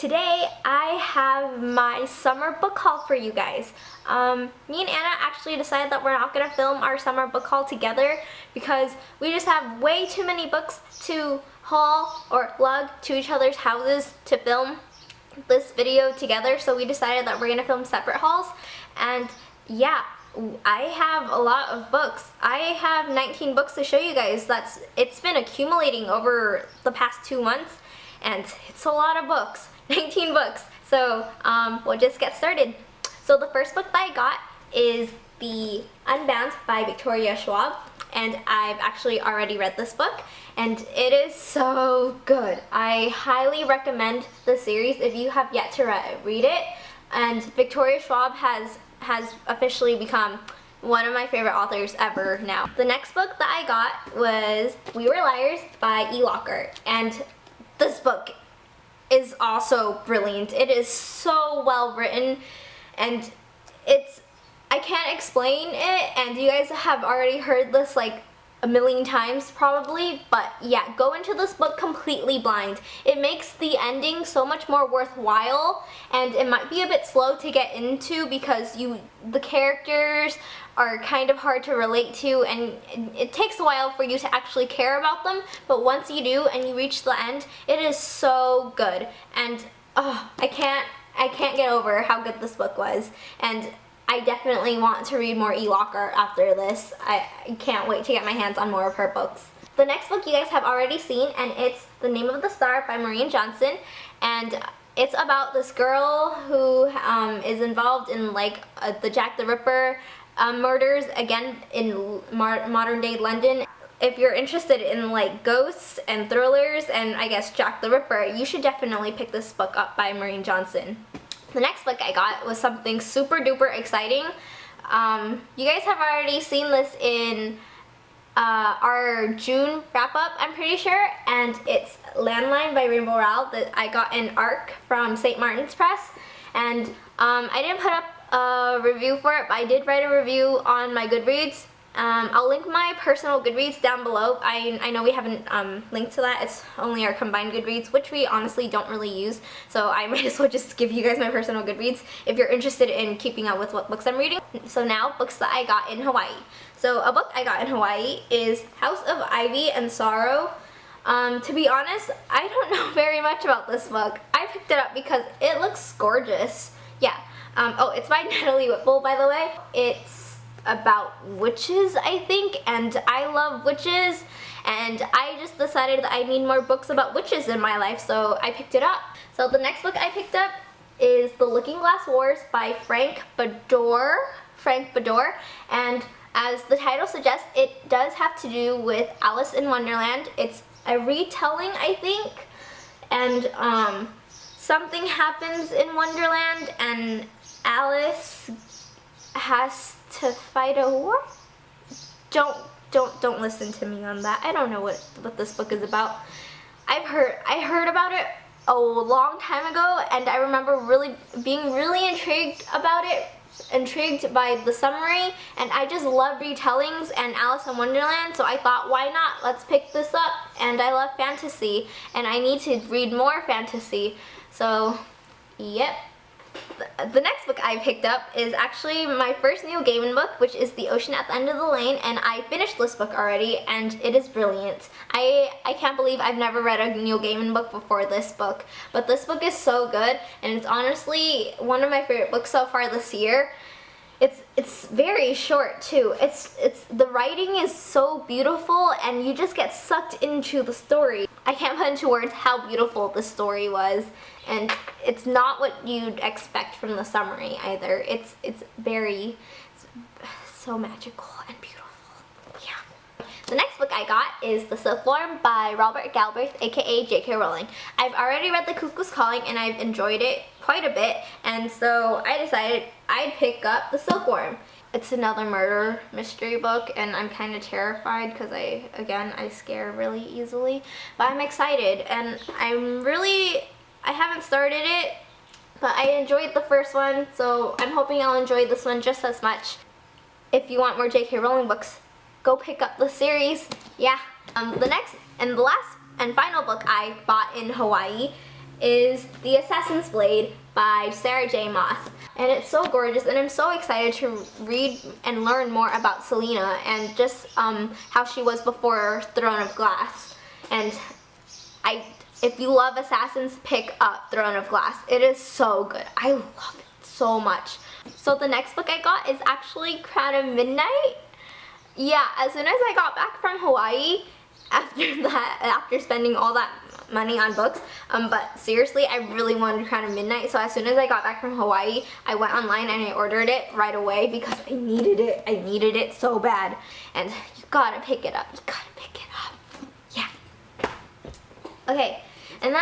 today I have my summer book haul for you guys. Me and Anna actually decided that we're not going to film our summer book haul together because we just have way too many books to haul or lug to each other's houses to film this video together, so we decided that we're going to film separate hauls. And yeah, I have a lot of books. I have 19 books to show you guys. It's been accumulating over the past 2 months, and it's a lot of books. 19 books. So we'll just get started. So the first book that I got is The Unbound by Victoria Schwab, and I've actually already read this book, and it is so good. I highly recommend the series if you have yet to read it. And Victoria Schwab has officially become one of my favorite authors ever now. The next book that I got was We Were Liars by E. Lockhart, and this book is also brilliant. It is so well written, and I can't explain it, and you guys have already heard this like a million times probably, but yeah, go into this book completely blind. It makes the ending so much more worthwhile, and it might be a bit slow to get into because the characters are kind of hard to relate to, and it takes a while for you to actually care about them, but once you do and you reach the end, it is so good. And I can't get over how good this book was, and I definitely want to read more E. Lockhart after this. I can't wait to get my hands on more of her books. The next book you guys have already seen, and it's The Name of the Star by Maureen Johnson, and it's about this girl who is involved in like the Jack the Ripper murders again in modern day London. If you're interested in like ghosts and thrillers and I guess Jack the Ripper, you should definitely pick this book up by Maureen Johnson. The next book I got was something super duper exciting. You guys have already seen this in our June wrap-up, I'm pretty sure, and it's Landline by Rainbow Rowell that I got in ARC from St. Martin's Press. And I didn't put up a review for it, but I did write a review on my Goodreads. I'll link my personal Goodreads down below. I know we haven't linked to that. It's only our combined Goodreads, which we honestly don't really use, so I might as well just give you guys my personal Goodreads if you're interested in keeping up with what books I'm reading. So now, books that I got in Hawaii. So a book I got in Hawaii is House of Ivy and Sorrow. To be honest, I don't know very much about this book. I picked it up because it looks gorgeous. Yeah. Oh, it's by Natalie Whipple, by the way. It's about witches, I think, and I love witches, and I just decided that I need more books about witches in my life, so I picked it up. So the next book I picked up is The Looking Glass Wars by Frank Bador, and as the title suggests, it does have to do with Alice in Wonderland. It's a retelling, I think, and something happens in Wonderland, and Alice has to fight a war? Don't listen to me on that. I don't know what this book is about. I heard about it a long time ago, and I remember being really intrigued by the summary, and I just love retellings and Alice in Wonderland, so I thought, why not? Let's pick this up. And I love fantasy, and I need to read more fantasy. So, yep. The next book I picked up is actually my first Neil Gaiman book, which is The Ocean at the End of the Lane, and I finished this book already, and it is brilliant. I can't believe I've never read a Neil Gaiman book before this book, but this book is so good, and it's honestly one of my favorite books so far this year. It's very short too. The writing is so beautiful, and you just get sucked into the story. I can't put into words how beautiful the story was, and it's not what you'd expect from the summary either. It's so magical and beautiful. Yeah. The next book I got is The Silkworm by Robert Galbraith, aka J.K. Rowling. I've already read The Cuckoo's Calling, and I've enjoyed it quite a bit, and so I decided I'd pick up The Silkworm. It's another murder mystery book, and I'm kind of terrified because I scare really easily, but I'm excited, and I haven't started it, but I enjoyed the first one, so I'm hoping I'll enjoy this one just as much. If you want more J.K. Rowling books, go pick up the series. Yeah. The next and the last and final book I bought in Hawaii is The Assassin's Blade by Sarah J. Maas. And it's so gorgeous, and I'm so excited to read and learn more about Selena and just how she was before Throne of Glass. And if you love Assassins, pick up Throne of Glass. It is so good. I love it so much. So the next book I got is actually Crown of Midnight. Yeah, as soon as I got back from Hawaii, after spending all that money on books, but seriously, I really wanted Crown of Midnight, so as soon as I got back from Hawaii, I went online and I ordered it right away because I needed it. I needed it so bad. And you gotta pick it up. You gotta pick it up. Yeah. Okay, and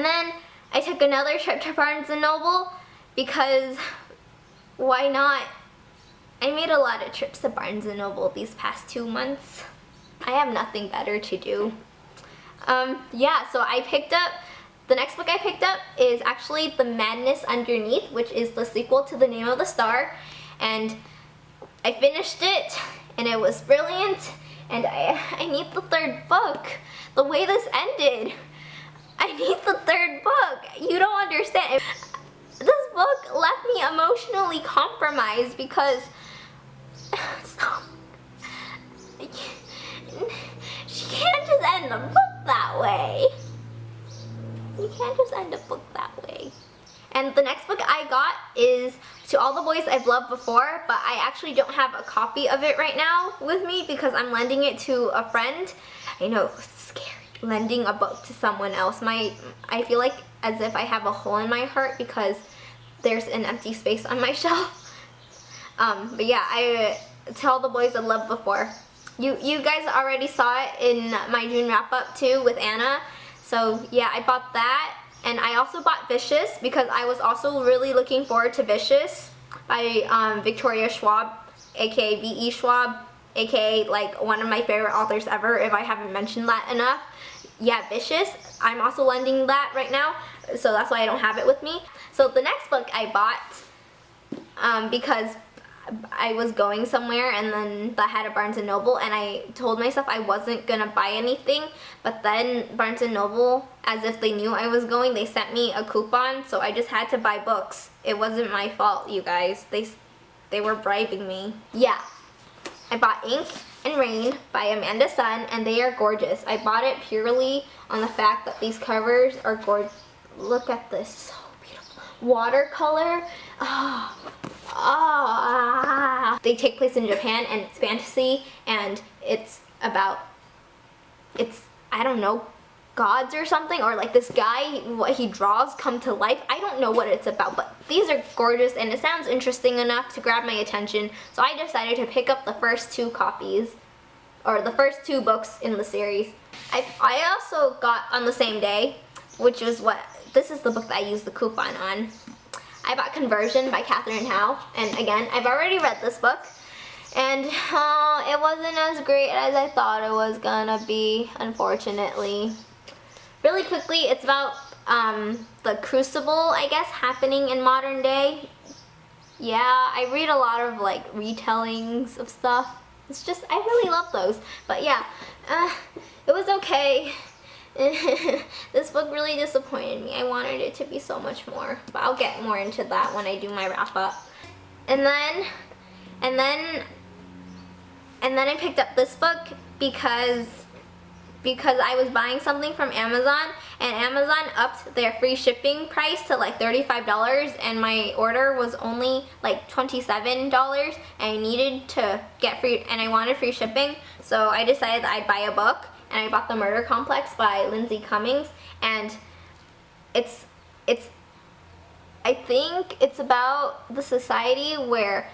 then I took another trip to Barnes & Noble because why not? I made a lot of trips to Barnes & Noble these past 2 months. I have nothing better to do. Yeah, so I picked up, the next book I picked up is actually The Madness Underneath, which is the sequel to The Name of the Star. And I finished it, and it was brilliant, and I need the third book. The way this ended, I need the third book. You don't understand. This book left me emotionally compromised because she can't just end the book that way. You can't just end a book that way. And the next book I got is To All the Boys I've Loved Before, but I actually don't have a copy of it right now with me because I'm lending it to a friend. I know, it's scary. Lending a book to someone else. I feel like as if I have a hole in my heart because there's an empty space on my shelf. But yeah, To All the Boys I Loved Before. You guys already saw it in my June wrap-up too with Anna. So yeah, I bought that. And I also bought Vicious because I was also really looking forward to Vicious by Victoria Schwab, aka V.E. Schwab, aka like one of my favorite authors ever, if I haven't mentioned that enough. Yeah, Vicious. I'm also lending that right now, so that's why I don't have it with me. So the next book I bought because I was going somewhere and then that had a Barnes & Noble, and I told myself I wasn't gonna buy anything, but then Barnes & Noble, as if they knew I was going, they sent me a coupon, so I just had to buy books. It wasn't my fault, you guys. They were bribing me. Yeah, I bought Ink and Rain by Amanda Sun, and they are gorgeous. I bought it purely on the fact that these covers are gorgeous. Look at this, so beautiful. Watercolor. They take place in Japan, and it's fantasy, and it's about, I don't know, gods or something, or like this guy, what he draws come to life. I don't know what it's about, but these are gorgeous, and it sounds interesting enough to grab my attention, so I decided to pick up the first 2 copies, or the first 2 books in the series. I also got on the same day, which is this is the book that I used the coupon on. I bought Conversion by Catherine Howe, and again, I've already read this book, and it wasn't as great as I thought it was gonna be, unfortunately. Really quickly, it's about the Crucible, I guess, happening in modern day. Yeah, I read a lot of like retellings of stuff. It's just, I really love those. But yeah, it was okay. This book really disappointed me. I wanted it to be so much more, but I'll get more into that when I do my wrap up. And then I picked up this book because I was buying something from Amazon, and Amazon upped their free shipping price to like $35, and my order was only like $27, and I needed to get free, and I wanted free shipping, so I decided that I'd buy a book, and I bought The Murder Complex by Lindsay Cummings, and I think it's about the society where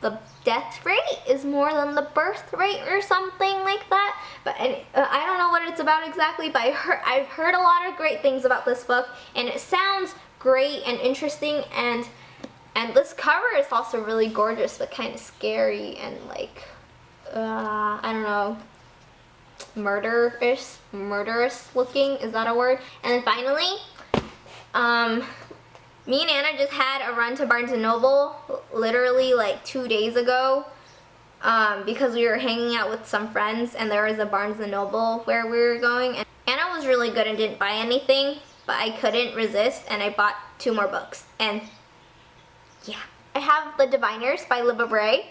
the death rate is more than the birth rate or something like that. But I don't know what it's about exactly, but I've heard a lot of great things about this book, and it sounds great and interesting, and this cover is also really gorgeous but kind of scary and like I don't know, murderous looking, is that a word? And then finally, me and Anna just had a run to Barnes & Noble literally like 2 days ago because we were hanging out with some friends, and there was a Barnes & Noble where we were going, and Anna was really good and didn't buy anything, but I couldn't resist and I bought 2 more books. And yeah, I have The Diviners by Libba Bray,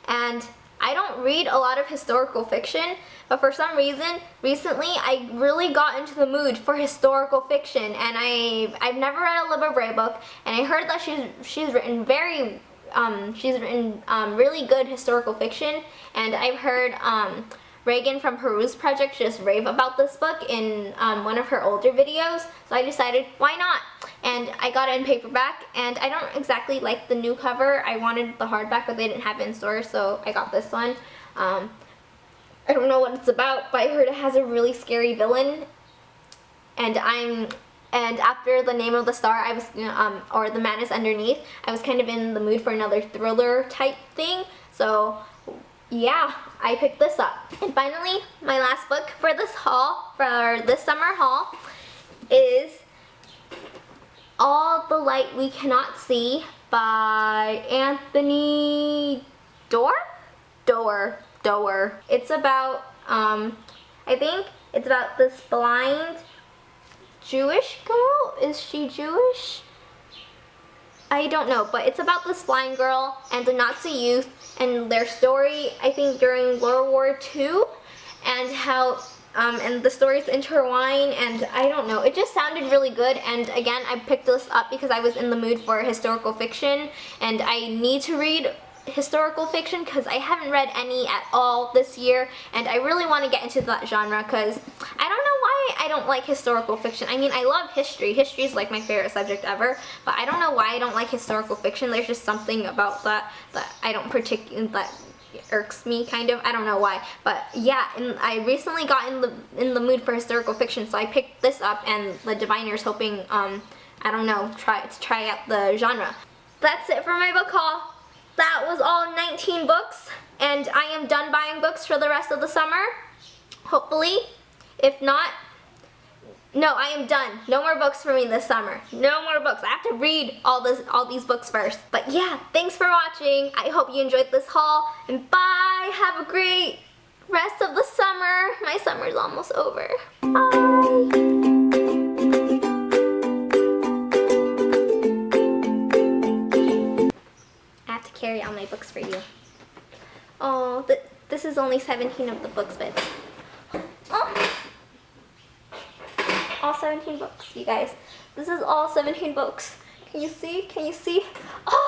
and I don't read a lot of historical fiction, but for some reason, recently I really got into the mood for historical fiction, and I've never read a Libba Bray book, and I heard that she's written really good historical fiction, and I've heard Reagan from Peruse Project just rave about this book in one of her older videos, so I decided, why not? And I got it in paperback, and I don't exactly like the new cover. I wanted the hardback, but they didn't have it in store, so I got this one. I don't know what it's about, but I heard it has a really scary villain, and after The Name of the Star, I was, or The Madness Underneath, I was kind of in the mood for another thriller type thing, so yeah, I picked this up. And finally, my last book for this haul, for this summer haul, is All the Light We Cannot See by Anthony Doerr. It's about, I think it's about this blind Jewish girl. Is she Jewish? I don't know, but it's about this blind girl and the Nazi youth and their story, I think, during World War II, and how, and the stories intertwine, and I don't know, it just sounded really good. And again, I picked this up because I was in the mood for historical fiction, and I need to read historical fiction because I haven't read any at all this year, and I really want to get into that genre because I don't know why I don't like historical fiction. I mean, I love history. History is like my favorite subject ever, but I don't know why I don't like historical fiction. There's just something about that I don't particularly, that irks me kind of. I don't know why, but yeah, and I recently got in the mood for historical fiction, so I picked this up and The Diviners, hoping I don't know, try out the genre. That's it for my book haul. That was all 19 books, and I am done buying books for the rest of the summer, hopefully. If not, no, I am done. No more books for me this summer. No more books. I have to read all these books first. But yeah, thanks for watching. I hope you enjoyed this haul, and bye. Have a great rest of the summer. My summer's almost over. Bye. Carry all my books for you. Oh, this is only 17 of the books, but all 17 books, you guys. This is all 17 books. Can you see? Can you see? Oh!